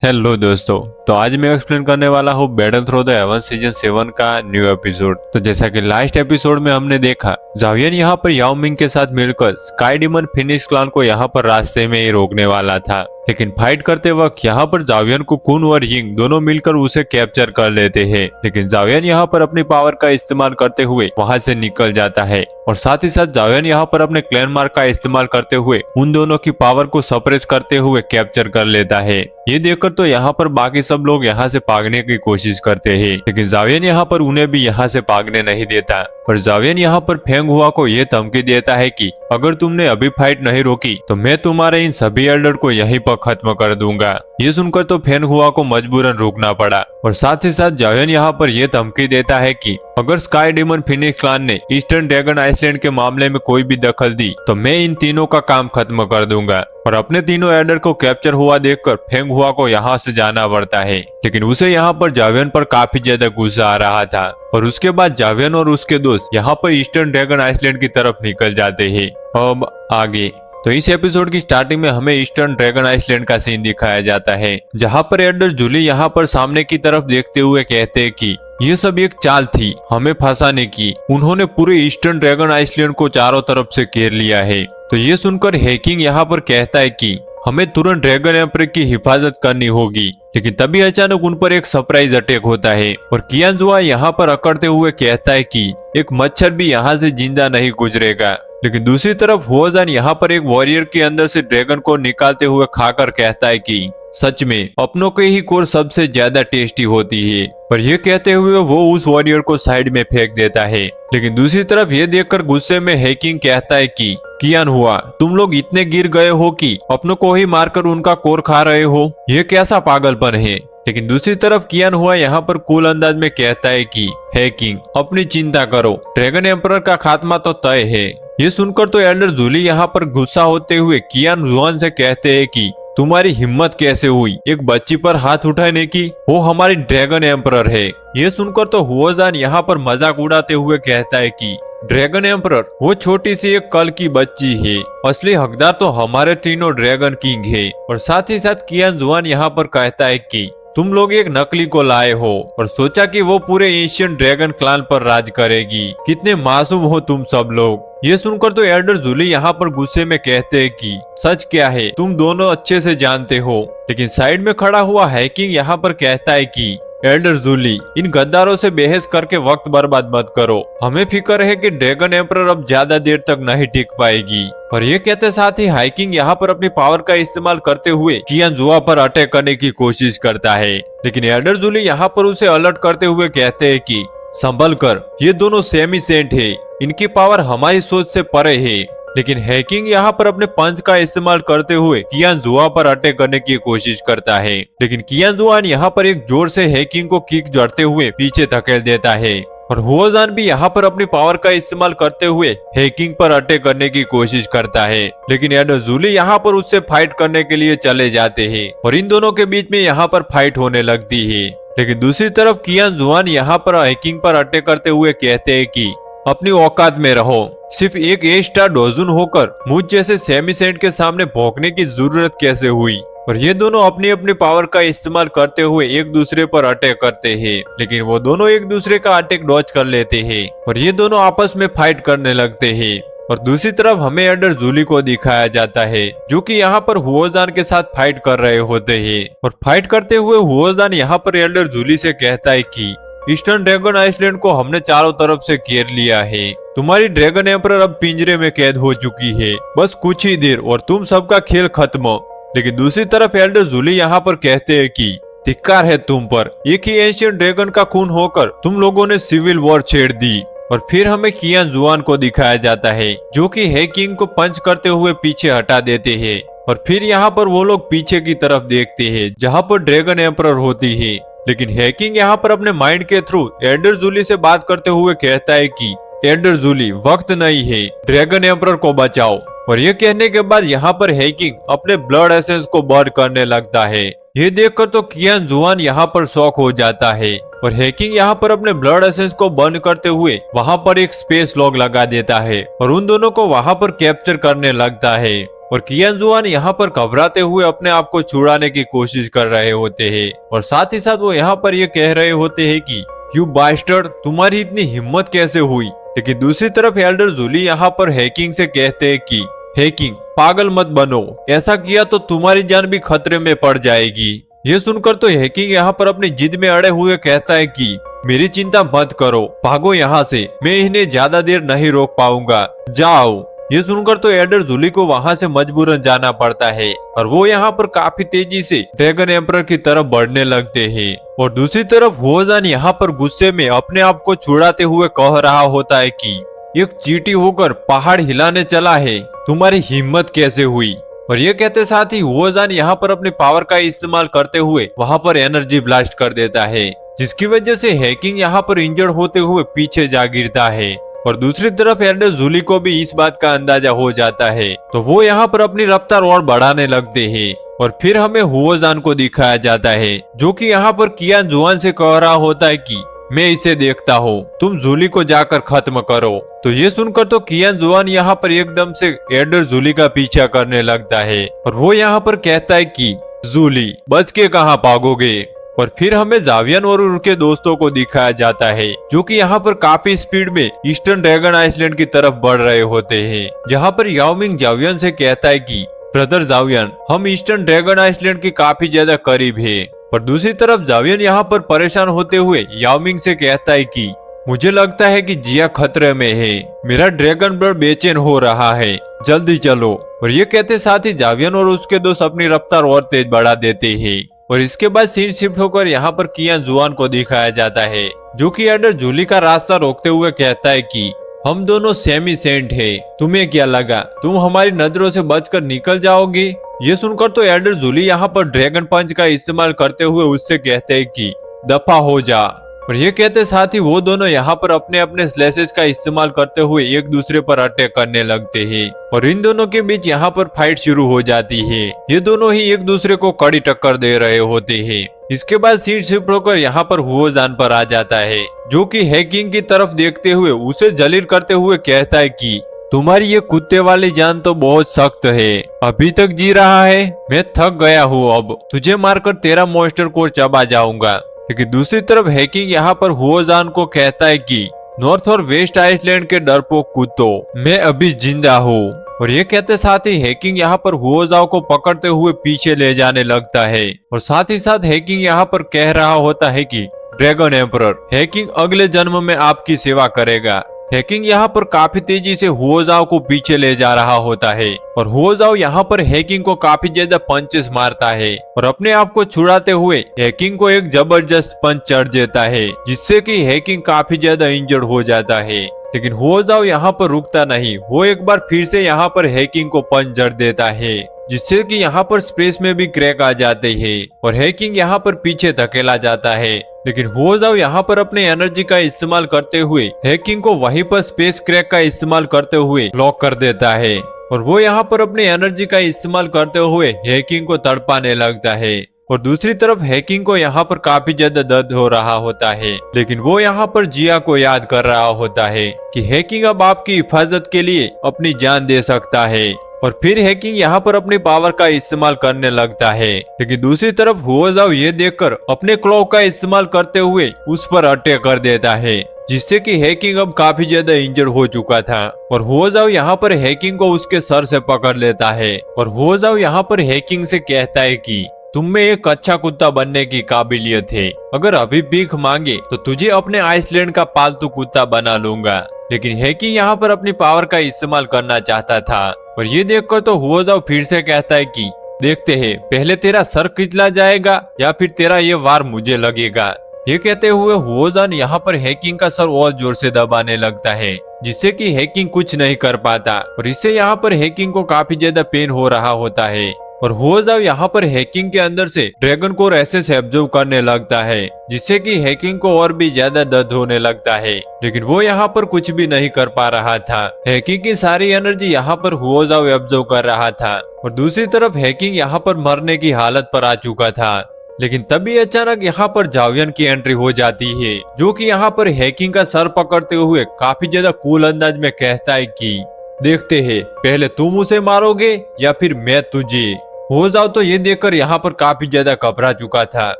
Hello दोस्तों। तो आज मैं एक्सप्लेन करने वाला हूँ battle through the haven season 7 का न्यू एपिसोड। तो जैसा कि लास्ट एपिसोड में हमने देखा, जावियन यहाँ पर याओ मिंग के साथ मिलकर स्काई डिमन फिनिक्स क्लान को यहाँ पर रास्ते में ही रोकने वाला था, लेकिन फाइट करते वक्त यहाँ पर जावियन को कुन और यिंग दोनों मिलकर उसे कैप्चर कर लेते हैं। लेकिन जावियन यहाँ पर अपनी पावर का इस्तेमाल करते हुए वहां से निकल जाता है और साथ ही साथ जावियन यहाँ पर अपने क्लैन मार्क का इस्तेमाल करते हुए उन दोनों की पावर को सप्रेस करते हुए कैप्चर कर लेता है। ये देखकर तो यहाँ पर बाकी सब लोग यहाँ से भागने की कोशिश करते हैं, लेकिन जावियन यहाँ पर उन्हें भी यहाँ से भागने नहीं देता। पर जावियन यहाँ पर फेंग हुआ को ये धमकी देता है कि अगर तुमने अभी फाइट नहीं रोकी तो मैं तुम्हारे इन सभी एल्डर को यहीं पर खत्म कर दूंगा। ये सुनकर तो फेंग हुआ को मजबूरन रुकना पड़ा और साथ ही साथ जावियन यहाँ पर यह धमकी देता है कि अगर स्काई डिमन फिनिक्स क्लान ने ईस्टर्न ड्रैगन आइसलैंड के मामले में कोई भी दखल दी तो मैं इन तीनों का काम खत्म कर दूंगा। और अपने तीनों एल्डर को कैप्चर हुआ देखकर फेंग हुआ को यहाँ से जाना पड़ता है, लेकिन उसे यहाँ पर जावियन पर काफी ज्यादा गुस्सा आ रहा था। और उसके बाद जावियन और उसके दोस्त यहाँ पर ईस्टर्न ड्रैगन आइसलैंड की तरफ निकल जाते हैं। अब आगे तो इस एपिसोड की स्टार्टिंग में हमें ईस्टर्न ड्रैगन आइसलैंड का सीन दिखाया जाता है, जहाँ पर एल्डर जूली यहाँ पर सामने की तरफ देखते हुए कहते हैं कि ये सब एक चाल थी हमें फंसाने की। उन्होंने पूरे ईस्टर्न ड्रैगन आइसलैंड को चारों तरफ से घेर लिया है। तो ये सुनकर हैकिंग यहाँ पर कहता है कि हमें तुरंत ड्रैगन एम्पर की हिफाजत करनी होगी। लेकिन तभी अचानक उन पर एक सरप्राइज अटैक होता है और कियानजुआ यहाँ पर अकड़ते हुए कहता है कि एक मच्छर भी यहाँ से जिंदा नहीं गुजरेगा। लेकिन दूसरी तरफ हुओजान यहाँ पर एक वॉरियर के अंदर से ड्रैगन को निकालते हुए खाकर कहता है कि सच में अपनों के ही कोर सबसे ज्यादा टेस्टी होती है। पर यह कहते हुए वो उस वॉरियर को साइड में फेंक देता है। लेकिन दूसरी तरफ ये देखकर गुस्से में हैकिंग कहता है कि कियान हुआ, तुम लोग इतने गिर गए हो कि अपनों को ही मारकर उनका कोर खा रहे हो, ये कैसा पागलपन है। लेकिन दूसरी तरफ कियान हुआ यहाँ पर कूल अंदाज में कहता है कि हैकिंग अपनी चिंता करो, ड्रैगन एम्परर का खात्मा तो तय है। ये सुनकर तो एल्डर जूली यहाँ पर गुस्सा होते हुए कियान जुआन से कहते हैं कि तुम्हारी हिम्मत कैसे हुई एक बच्ची पर हाथ उठाने की, वो हमारी ड्रैगन एम्परर है। ये सुनकर तो हुओजान यहाँ पर मजाक उड़ाते हुए कहता है कि ड्रैगन एम्परर वो छोटी सी एक कल की बच्ची है, असली हकदार तो हमारे तीनों ड्रैगन किंग है। और साथ ही साथ कियान जुआन यहाँ पर कहता है कि तुम लोग एक नकली को लाए हो और सोचा कि वो पूरे एशियन ड्रैगन क्लान पर राज करेगी, कितने मासूम हो तुम सब लोग। ये सुनकर तो एल्डर जूली यहाँ पर गुस्से में कहते हैं कि सच क्या है तुम दोनों अच्छे से जानते हो। लेकिन साइड में खड़ा हुआ हैकिंग यहाँ पर कहता है कि एल्डर जूली इन गद्दारों से बहस करके वक्त बर्बाद मत करो, हमें फिक्र है कि ड्रैगन एम्परर अब ज्यादा देर तक नहीं टिक पाएगी। और ये कहते साथ ही हाइकिंग यहाँ पर अपनी पावर का इस्तेमाल करते हुए कियानजुआ पर अटैक करने की कोशिश करता है। लेकिन एल्डर जूली यहाँ पर उसे अलर्ट करते हुए कहते हैं कि संभल कर, ये दोनों सेमी सेंट है, इनकी पावर हमारी सोच से परे है। लेकिन हैकिंग यहाँ पर अपने पंच का इस्तेमाल करते हुए कियानजुआ पर अटैक करने की कोशिश करता है। लेकिन कियानजुआ यहाँ पर एक जोर से हैकिंग को किक जड़ते हुए पीछे धकेल देता है और हुओजान भी यहाँ पर अपनी पावर का इस्तेमाल करते हुए हैकिंग पर अटैक करने की कोशिश करता है। लेकिन एल्डर जूली यहाँ पर उससे फाइट करने के लिए चले जाते हैं और इन दोनों के बीच में यहाँ पर फाइट होने लगती है। लेकिन दूसरी तरफ कियान जुआन यहाँ पर हैकिंग पर अटैक करते हुए कहते हैं कि अपनी औकात में रहो, सिर्फ एक ए स्टार डोजन होकर मुझ जैसे सेमी सेंट के सामने भौंकने की जरूरत कैसे हुई। और ये दोनों अपनी अपनी पावर का इस्तेमाल करते हुए एक दूसरे पर अटैक करते हैं, लेकिन वो दोनों एक दूसरे का अटैक डॉज कर लेते हैं और ये दोनों आपस में फाइट करने लगते हैं। और दूसरी तरफ हमें एल्डर जूली को दिखाया जाता है जो कि यहाँ पर हुओजान के साथ फाइट कर रहे होते हैं। और फाइट करते हुए हुओजान यहाँ पर एल्डर जूली से कहता है कि ईस्टर्न ड्रैगन आइसलैंड को हमने चारों तरफ से घेर लिया है, तुम्हारी ड्रैगन एम्परर अब पिंजरे में कैद हो चुकी है, बस कुछ ही देर और तुम सबका खेल खत्म। लेकिन दूसरी तरफ एल्डर जूली यहाँ पर कहते हैं कि धिक्कार है तुम पर, एक ही एशियन ड्रैगन का खून होकर तुम लोगों ने सिविल वॉर छेड़ दी। और फिर हमें कियान जुआन को दिखाया जाता है जो कि हैकिंग को पंच करते हुए पीछे हटा देते हैं। और फिर यहाँ पर वो लोग पीछे की तरफ देखते हैं जहाँ पर ड्रैगन एम्परर होती है। लेकिन हैकिंग यहाँ पर अपने माइंड के थ्रू एल्डर जूली से बात करते हुए कहता है कि एल्डर जूली वक्त नहीं है, ड्रैगन एम्परर को बचाओ। और ये कहने के बाद यहाँ पर हैकिंग अपने ब्लड एसेंस को बर्न करने लगता है। ये देखकर तो कियान जुआन यहाँ पर शॉक हो जाता है और हैकिंग यहाँ पर अपने ब्लड एसेंस को बर्न करते हुए वहाँ पर एक स्पेस लॉक लगा देता है और उन दोनों को वहाँ पर कैप्चर करने लगता है। और कियान जुआन यहाँ पर घबराते हुए अपने आप को छुड़ाने की कोशिश कर रहे होते हैं और साथ ही साथ वो यहाँ पर ये कह रहे होते हैं कि यू बास्टर्ड, तुम्हारी इतनी हिम्मत कैसे हुई। लेकिन दूसरी तरफ एल्डर जूली यहाँ पर हैकिंग से कहते हैं कि हैकिंग, पागल मत बनो, ऐसा किया तो तुम्हारी जान भी खतरे में पड़ जाएगी। ये सुनकर तो हैकिंग यहाँ पर अपनी जिद में अड़े हुए कहता है कि मेरी चिंता मत करो, भागो यहाँ से, मैं इन्हें ज्यादा देर नहीं रोक पाऊंगा, जाओ। ये सुनकर तो एल्डर जूली को वहां से मजबूरन जाना पड़ता है और वो यहाँ पर काफी तेजी से ड्रैगन एम्परर की तरफ बढ़ने लगते हैं। और दूसरी तरफ हुओजान यहाँ पर गुस्से में अपने आप को छुड़ाते हुए कह रहा होता है कि एक चींटी होकर पहाड़ हिलाने चला है, तुम्हारी हिम्मत कैसे हुई। और ये कहते साथ ही हुओजान यहाँ पर अपने पावर का इस्तेमाल करते हुए वहां पर एनर्जी ब्लास्ट कर देता है, जिसकी वजह से हैकिंग यहाँ पर इंजर्ड होते हुए पीछे जा गिरता है। और दूसरी तरफ एल्डर जूली को भी इस बात का अंदाजा हो जाता है, तो वो यहाँ पर अपनी रफ्तार और बढ़ाने लगते हैं। और फिर हमें हुओजान को दिखाया जाता है, जो कि यहाँ पर कियान जुआन से कह रहा होता है कि मैं इसे देखता हूँ, तुम जूली को जाकर खत्म करो। तो ये सुनकर तो कियान जुआन यहाँ पर एकदम से एल्डर जूली का पीछा करने लगता है और वो यहाँ पर कहता है कि जूली, बच के कहाँ भागोगे। और फिर हमें जावियन और उनके दोस्तों को दिखाया जाता है, जो कि यहाँ पर काफी स्पीड में ईस्टर्न ड्रैगन आइसलैंड की तरफ बढ़ रहे होते हैं। जहाँ पर याओ मिंग जावियन से कहता है कि ब्रदर जावियन, हम ईस्टर्न ड्रैगन आइसलैंड के काफी ज्यादा करीब है। पर दूसरी तरफ जावियन यहाँ पर परेशान होते हुए याओ मिंग से कहता है कि मुझे लगता है कि जिया खतरे में है, मेरा ड्रैगन ब्लड बेचैन हो रहा है, जल्दी चलो। और ये कहते साथ ही जावियन और उसके दोस्त अपनी रफ्तार और तेज बढ़ा देते हैं। और इसके बाद सीन शिफ्ट होकर यहाँ पर कियान जुआन को दिखाया जाता है, जो कि एल्डर जूली का रास्ता रोकते हुए कहता है कि हम दोनों सेमी सेंट है, तुम्हें क्या लगा तुम हमारी नजरों से बचकर निकल जाओगे। ये सुनकर तो एल्डर जूली यहाँ पर ड्रैगन पंच का इस्तेमाल करते हुए उससे कहते हैं कि दफा हो जा। और ये कहते साथ ही वो दोनों यहाँ पर अपने अपने स्लैशेस का इस्तेमाल करते हुए एक दूसरे पर अटैक करने लगते हैं और इन दोनों के बीच यहाँ पर फाइट शुरू हो जाती है। ये दोनों ही एक दूसरे को कड़ी टक्कर दे रहे होते हैं। इसके बाद सीट शिफ्ट होकर यहाँ पर हुओजान पर आ जाता है, जो कि हैकिंग की तरफ देखते हुए उसे जलील करते हुए कहता है कि तुम्हारी ये कुत्ते वाली जान तो बहुत सख्त है, अभी तक जी रहा है, मैं थक गया हूँ, अब तुझे मारकर तेरा मॉन्स्टर कोर चबा जाऊंगा। लेकिन दूसरी तरफ हैकिंग यहाँ पर हुओजान को कहता है कि नॉर्थ और वेस्ट आइसलैंड के डरपोक कुत्तों, मैं अभी जिंदा हूँ। और ये कहते साथ ही हैकिंग यहाँ पर हुओजाओ को पकड़ते हुए पीछे ले जाने लगता है और साथ ही साथ हैकिंग यहाँ पर कह रहा होता है कि ड्रैगन एम्परर, हैकिंग अगले जन्म में आपकी सेवा करेगा। हैकिंग यहाँ पर काफी तेजी से हुओजाओ को पीछे ले जा रहा होता है और हुओजाओ यहाँ पर हैकिंग को काफी ज्यादा पंचेस मारता है और अपने आप को छुड़ाते हुए हैकिंग को एक जबरदस्त पंच चढ़ देता है, जिससे कि हैकिंग काफी ज्यादा इंजर्ड हो जाता है। लेकिन हुओजाओ यहाँ पर रुकता नहीं, वो एक बार फिर से यहाँ पर हैकिंग को पंच जड़ देता है, जिससे कि यहाँ पर स्पेस में भी क्रैक आ जाते हैं और हैकिंग यहाँ पर पीछे धकेला जाता है। लेकिन हुओजाओ यहाँ पर अपने एनर्जी का इस्तेमाल करते हुए हैकिंग को वहीं पर स्पेस क्रैक का इस्तेमाल करते हुए लॉक कर देता है और वो यहाँ पर अपने एनर्जी का इस्तेमाल करते हुए हैकिंग को तड़पाने लगता है। और दूसरी तरफ हैकिंग को यहाँ पर काफी ज्यादा दर्द हो रहा होता है, लेकिन वो यहाँ पर जिया को याद कर रहा होता है कि हैकिंग अब आपकी हिफाजत के लिए अपनी जान दे सकता है। और फिर हैकिंग यहाँ पर अपनी पावर का इस्तेमाल करने लगता है। लेकिन दूसरी तरफ हुओजाओ ये देखकर अपने क्लॉ का इस्तेमाल करते हुए उस पर अटैक कर देता है, जिससे कि हैकिंग अब काफी ज्यादा इंजर्ड हो चुका था। और हुओजाओ यहाँ पर हैकिंग को उसके सर से पकड़ लेता है और हुओजाओ यहाँ पर हैकिंग से कहता है कि तुम में एक अच्छा कुत्ता बनने की काबिलियत है, अगर अभी भीख मांगे तो तुझे अपने आइसलैंड का पालतू कुत्ता बना लूंगा। लेकिन हैकिंग यहाँ पर अपनी पावर का इस्तेमाल करना चाहता था और ये देखकर तो हुओजाओ फिर से कहता है कि देखते हैं पहले तेरा सर किचला जाएगा या फिर तेरा ये वार मुझे लगेगा। ये कहते हुए हुओजान यहाँ पर हैकिंग का सर और जोर से दबाने लगता है, जिससे कि हैकिंग कुछ नहीं कर पाता और इससे यहाँ पर हैकिंग को काफी ज्यादा पेन हो रहा होता है। और हुओजाओ यहाँ पर हैकिंग के अंदर से ड्रैगन कोर एसेस एब्जॉर्ब करने लगता है, जिससे कि हैकिंग को और भी ज्यादा दर्द होने लगता है। लेकिन वो यहाँ पर कुछ भी नहीं कर पा रहा था, हैकिंग की सारी एनर्जी यहाँ पर हुओजाओ एब्जॉर्ब कर रहा था और दूसरी तरफ हैकिंग यहाँ पर मरने की हालत पर आ चुका था। लेकिन तभी अचानक यहाँ पर जावियन की एंट्री हो जाती है, जो कि यहाँ पर हैकिंग का सर पकड़ते हुए काफी ज्यादा कूल अंदाज में कहता है कि देखते हैं पहले तुम उसे मारोगे या फिर मैं तुझे। हो जाओ तो ये देखकर यहाँ पर काफी ज्यादा घबरा चुका था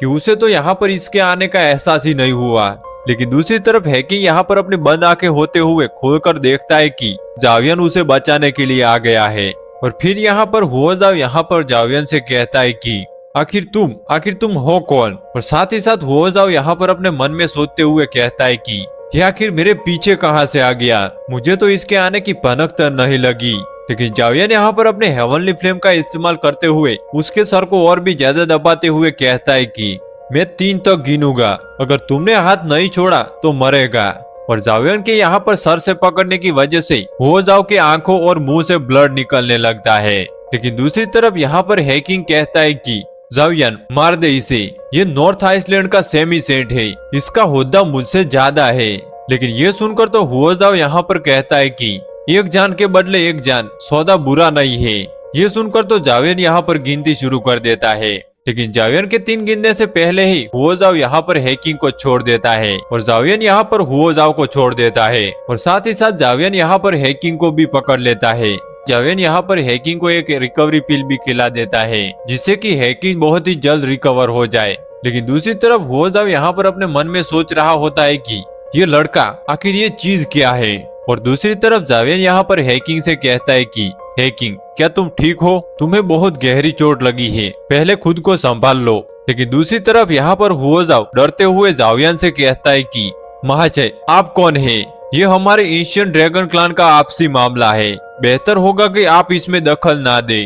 कि उसे तो यहाँ पर इसके आने का एहसास ही नहीं हुआ। लेकिन दूसरी तरफ हैकिंग यहाँ पर अपनी बंद आंखें होते हुए खोलकर देखता है कि जावियन उसे बचाने के लिए आ गया है। और फिर यहाँ पर हो जाओ यहाँ पर जावियन से कहता है कि आखिर तुम हो कौन। और साथ ही साथ हो जाओ यहाँ पर अपने मन में सोचते हुए कहता है कि ये आखिर मेरे पीछे कहाँ से आ गया, मुझे तो इसके आने की भनक तक नहीं लगी। लेकिन जावियन यहाँ पर अपने हेवनली फ्लेम का इस्तेमाल करते हुए उसके सर को और भी ज्यादा दबाते हुए कहता है कि मैं 3 तक गिनूंगा, अगर तुमने हाथ नहीं छोड़ा तो मरेगा। और जावियन के यहाँ पर सर से पकड़ने की वजह से हो जाओ के आंखों और मुंह से ब्लड निकलने लगता है। लेकिन दूसरी तरफ यहाँ पर हैकिंग कहता है कि जावियन मार दे इसे, ये नॉर्थ आइसलैंड का सेमी सेंट है, इसका होद्दा मुझसे ज्यादा है। लेकिन ये सुनकर तो हो जाओ यहाँ पर कहता है कि एक जान के बदले एक जान, सौदा बुरा नहीं है। ये सुनकर तो जावियन यहाँ पर गिनती शुरू कर देता है। लेकिन जावियन के 3 गिनने से पहले ही हुओ जाओ यहाँ पर हैकिंग को छोड़ देता है और जावियन यहाँ पर हुओ जाओ को छोड़ देता है। और साथ ही साथ जावियन यहाँ पर हैकिंग को भी पकड़ लेता है। जावियन यहाँ पर हैकिंग को एक रिकवरी पिल भी खिला देता है जिससे कि हैकिंग बहुत ही जल्द रिकवर हो जाए। लेकिन दूसरी तरफ हुओ जाओ यहाँ पर अपने मन में सोच रहा होता है कि ये लड़का आखिर ये चीज क्या है। और दूसरी तरफ जावियन यहाँ पर हैकिंग से कहता है कि हैकिंग क्या तुम ठीक हो, तुम्हें बहुत गहरी चोट लगी है, पहले खुद को संभाल लो। लेकिन दूसरी तरफ यहाँ पर हुओ जाओ डरते हुए जावियन से कहता है कि महाशय आप कौन है, ये हमारे एशियन ड्रैगन क्लान का आपसी मामला है, बेहतर होगा कि आप इसमें दखल ना दे।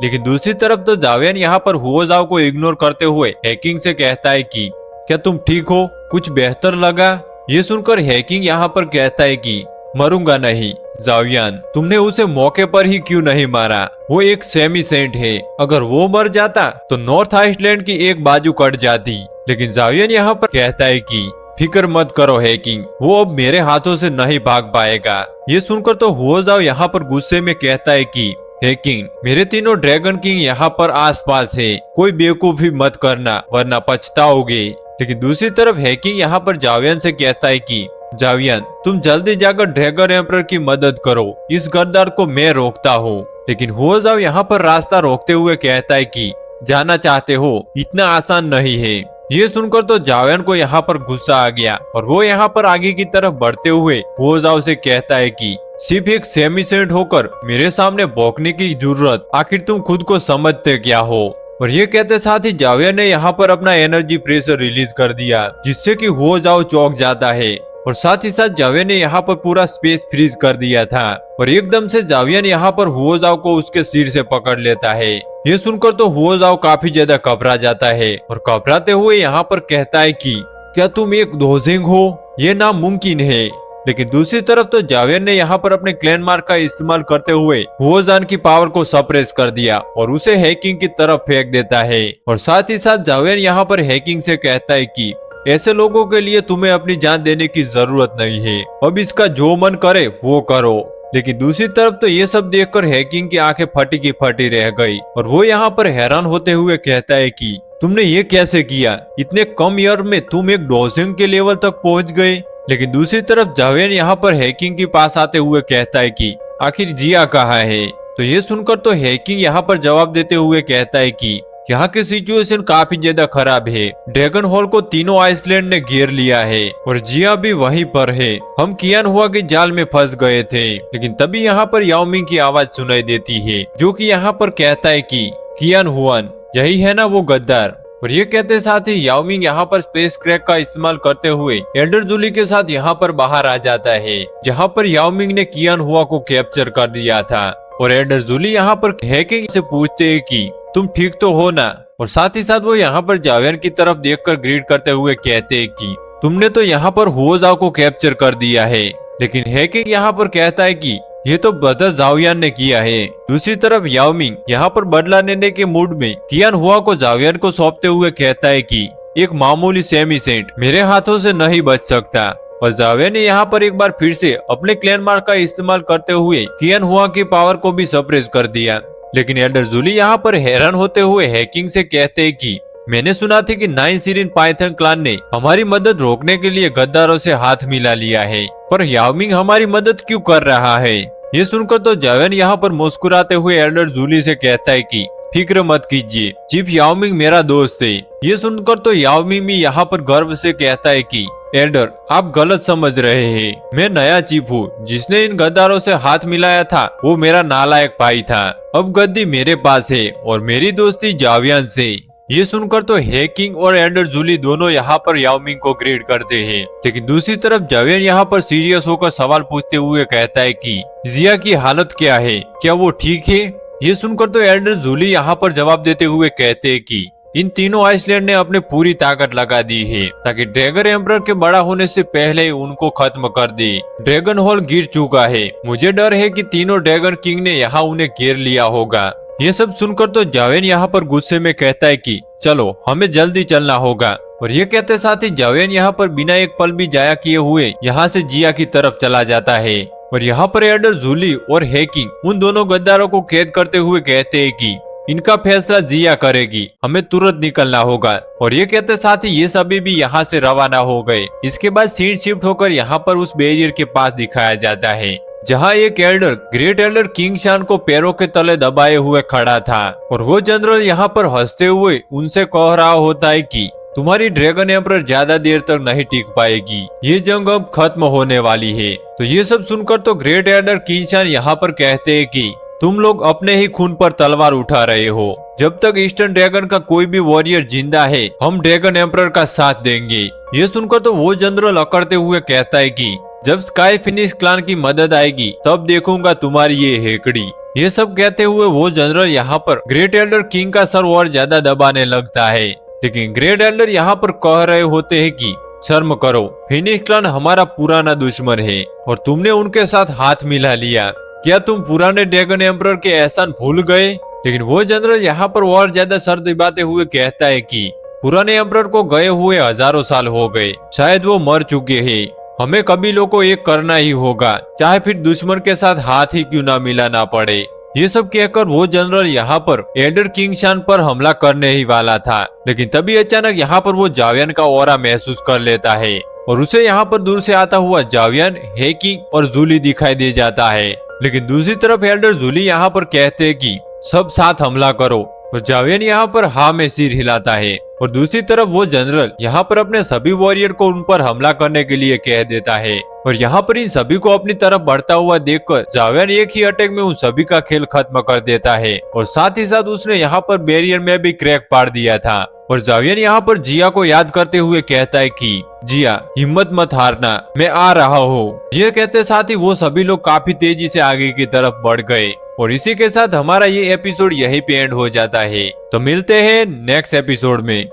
लेकिन दूसरी तरफ तो जावियन यहाँ पर हुओ जाओ को इग्नोर करते हुए हैकिंग से कहता है कि क्या तुम ठीक हो, कुछ बेहतर लगा। ये सुनकर हैकिंग यहाँ पर कहता है कि मरूंगा नहीं जावियन, तुमने उसे मौके पर ही क्यों नहीं मारा, वो एक सेमी सेंट है, अगर वो मर जाता तो नॉर्थ आइसलैंड की एक बाजू कट जाती। लेकिन जावियन यहाँ पर कहता है कि फिक्र मत करो हैकिंग, वो अब मेरे हाथों से नहीं भाग पाएगा। ये सुनकर तो हुओ जाओ यहाँ पर गुस्से में कहता है कि हैकिंग मेरे तीनों ड्रैगन किंग यहाँ पर आसपास है, कोई बेवकूफी मत करना वरना पछताओगे। लेकिन दूसरी तरफ हैकिंग यहाँ पर जावियन से कहता है कि जावियन तुम जल्दी जाकर ड्रैगन एम्परर की मदद करो, इस गद्दार को मैं रोकता हूँ। लेकिन हुओ जाओ यहाँ पर रास्ता रोकते हुए कहता है कि जाना चाहते हो, इतना आसान नहीं है। ये सुनकर तो जावियन को यहाँ पर गुस्सा आ गया और वो यहाँ पर आगे की तरफ बढ़ते हुए हुओ जाओ से कहता है कि सिर्फ एक सेमी सेंट होकर मेरे सामने भौंकने की जरूरत, आखिर तुम खुद को समझते क्या हो। और ये कहते साथ ही जावियन ने यहाँ पर अपना एनर्जी प्रेशर रिलीज कर दिया जिससे कि हुओ जाओ चौंक जाता है। और साथ ही साथ जावियन ने यहाँ पर पूरा स्पेस फ्रीज कर दिया था और एकदम से जावियन यहाँ पर हुओ जाओ को उसके सिर से पकड़ लेता है। ये सुनकर तो हुओ जाओ काफी ज्यादा घबरा जाता है और घबराते हुए यहाँ पर कहता है कि क्या तुम एक दोजिंग हो, ये नामुमकिन है। लेकिन दूसरी तरफ तो जावियन ने यहाँ पर अपने क्लैन मार्क का इस्तेमाल करते हुए हुओ जान की पावर को सप्रेस कर दिया और उसे हैकिंग की तरफ फेंक देता है। और साथ ही साथ जावियन यहाँ पर हैकिंग से कहता है कि ऐसे लोगों के लिए तुम्हें अपनी जान देने की जरूरत नहीं है, अब इसका जो मन करे वो करो। लेकिन दूसरी तरफ तो ये सब देखकर हैकिंग की आंखें फटी की फटी रह गई और वो यहाँ पर हैरान होते हुए कहता है कि तुमने ये कैसे किया, इतने कम ईयर में तुम एक डोजिंग के लेवल तक पहुंच गए। लेकिन दूसरी तरफ जावियन यहाँ पर हैकिंग के पास आते हुए कहता है कि आखिर जिया कहाँ है। तो ये सुनकर तो हैकिंग यहाँ पर जवाब देते हुए कहता है कि यहाँ की सिचुएशन काफी ज्यादा खराब है, ड्रैगन हॉल को तीनों आइसलैंड ने घेर लिया है और जिया भी वहीं पर है, हम कियान हुआ के जाल में फंस गए थे। लेकिन तभी यहाँ पर याओ मिंग की आवाज सुनाई देती है जो कि यहाँ पर कहता है कि कियान हुआन यही है ना वो गद्दार। और ये कहते साथ ही याओ मिंग यहाँ पर स्पेस क्रैक का इस्तेमाल करते हुए एल्डर जूली के साथ यहाँ पर बाहर आ जाता है जहाँ पर याओ मिंग ने कियान हुआ को कैप्चर कर दिया था। और एल्डर जूली यहाँ पर हैकिंग से पूछते हैं कि तुम ठीक तो हो ना। और साथ ही साथ वो यहाँ पर जावियन की तरफ देखकर ग्रीट करते हुए कहते हैं कि तुमने तो यहाँ पर हुओ जाओ को कैप्चर कर दिया है। लेकिन हैकिंग यहाँ पर कहता है कि ये तो ब्रदर जावियन ने किया है। दूसरी तरफ याओ मिंग यहाँ पर बदला लेने के मूड में कियान हुआ को जावियन को सौंपते हुए कहता है कि एक मामूली सेमी सेंट मेरे हाथों से नहीं बच सकता। और जावियन ने यहाँ पर एक बार फिर से अपने क्लैन मार्क का इस्तेमाल करते हुए कियान हुआ की पावर को भी सप्रेस कर दिया। लेकिन एल्डर जूली यहाँ पर हैरान होते हुए हैकिंग से कहते हैं कि मैंने सुना था कि 9 सीरियन पाइथन क्लान ने हमारी मदद रोकने के लिए गद्दारों से हाथ मिला लिया है, पर याओ मिंग हमारी मदद क्यों कर रहा है। ये सुनकर तो जावियन यहाँ पर मुस्कुराते हुए एल्डर जूली से कहता है कि फिक्र मत कीजिए, चीफ याओमिंग मेरा दोस्त है। ये सुनकर तो याओमिंग भी यहाँ पर गर्व से कहता है कि एल्डर आप गलत समझ रहे हैं, मैं नया चीफ हूँ। जिसने इन गद्दारों से हाथ मिलाया था वो मेरा नालायक भाई था। अब गद्दी मेरे पास है और मेरी दोस्ती जावियन से। ये सुनकर तो हेकिंग और एल्डर जूली दोनों यहाँ पर याओमिंग को ग्रेड करते हैं, लेकिन दूसरी तरफ जावियन यहाँ पर सीरियस होकर सवाल पूछते हुए कहता है कि जिया की हालत क्या है, क्या वो ठीक है? ये सुनकर तो एल्डर जूली यहाँ पर जवाब देते हुए कहते हैं कि इन तीनों आइसलैंड ने अपने पूरी ताकत लगा दी है ताकि ड्रैगन एम्परर के बड़ा होने से पहले ही उनको खत्म कर दे। ड्रैगन हॉल गिर चुका है, मुझे डर है कि तीनों ड्रैगन किंग ने यहाँ उन्हें घेर लिया होगा। ये सब सुनकर तो जावियन यहाँ पर गुस्से में कहता है कि चलो हमें जल्दी चलना होगा। और ये कहते साथ ही जावियन यहाँ पर बिना एक पल भी जाया किए हुए यहाँ से जिया की तरफ चला जाता है। और यहाँ पर एल्डर जूली और हेकिंग उन दोनों गद्दारों को कैद करते हुए कहते हैं कि इनका फैसला जिया करेगी, हमें तुरंत निकलना होगा। और ये कहते साथ ही ये सभी भी यहाँ से रवाना हो गए। इसके बाद सीट शिफ्ट होकर यहाँ पर उस बैरियर के पास दिखाया जाता है जहाँ एक एल्डर ग्रेट एल्डर किंग शान को पैरों के तले दबाए हुए खड़ा था। और वो जनरल यहाँ पर हंसते हुए उनसे कह रहा होता है कि तुम्हारी ड्रैगन एम्परर ज्यादा देर तक नहीं टिक पाएगी, ये जंग अब खत्म होने वाली है। तो ये सब सुनकर तो ग्रेट एल्डर किंग शान यहाँ पर कहते हैं कि तुम लोग अपने ही खून पर तलवार उठा रहे हो। जब तक ईस्टर्न ड्रैगन का कोई भी वॉरियर जिंदा है हम ड्रैगन एम्परर का साथ देंगे। ये सुनकर तो वो जनरल अकड़ते हुए कहता है कि जब स्काई फिनिश क्लान की मदद आएगी तब देखूंगा तुम्हारी ये हेकड़ी। ये सब कहते हुए वो जनरल यहाँ पर ग्रेट एल्डर किंग का सर और ज्यादा दबाने लगता है, लेकिन ग्रेट एल्डर यहाँ पर कह रहे होते हैं कि शर्म करो, फिनिश क्लान हमारा पुराना दुश्मन है और तुमने उनके साथ हाथ मिला लिया। क्या तुम पुराने ड्रैगन एम्परर के एहसान भूल गए? लेकिन वो जनरल यहाँ पर और ज्यादा सर दबाते हुए कहता है कि पुराने एम्परर को गए हुए हजारों साल हो गए, शायद वो मर चुके हैं। हमें कबीलों को एक करना ही होगा, चाहे फिर दुश्मन के साथ हाथ ही क्यों ना मिलाना पड़े। ये सब कहकर वो जनरल यहाँ पर एल्डर किंग शान पर हमला करने ही वाला था, लेकिन तभी अचानक यहाँ पर वो जावियन का ऑरा महसूस कर लेता है और उसे यहाँ पर दूर से आता हुआ जावियन, हेकिंग और जूली दिखाई दे जाता है। लेकिन दूसरी तरफ एल्डर जूली यहाँ पर कहते हैं कि सब साथ हमला करो। तो जावियन यहाँ पर हाँ में सिर हिलाता है और दूसरी तरफ वो जनरल यहाँ पर अपने सभी वॉरियर को उन पर हमला करने के लिए कह देता है। और यहाँ पर इन सभी को अपनी तरफ बढ़ता हुआ देखकर जावियन एक ही अटैक में उन सभी का खेल खत्म कर देता है और साथ ही साथ उसने यहाँ पर बैरियर में भी क्रैक पाड़ दिया था। और जावियन यहाँ पर जिया को याद करते हुए कहता है कि जिया हिम्मत मत हारना, मैं आ रहा हूँ। ये कहते साथ ही वो सभी लोग काफी तेजी से आगे की तरफ बढ़ गए। और इसी के साथ हमारा ये एपिसोड यहीं पे एंड हो जाता है। तो मिलते हैं नेक्स्ट एपिसोड में।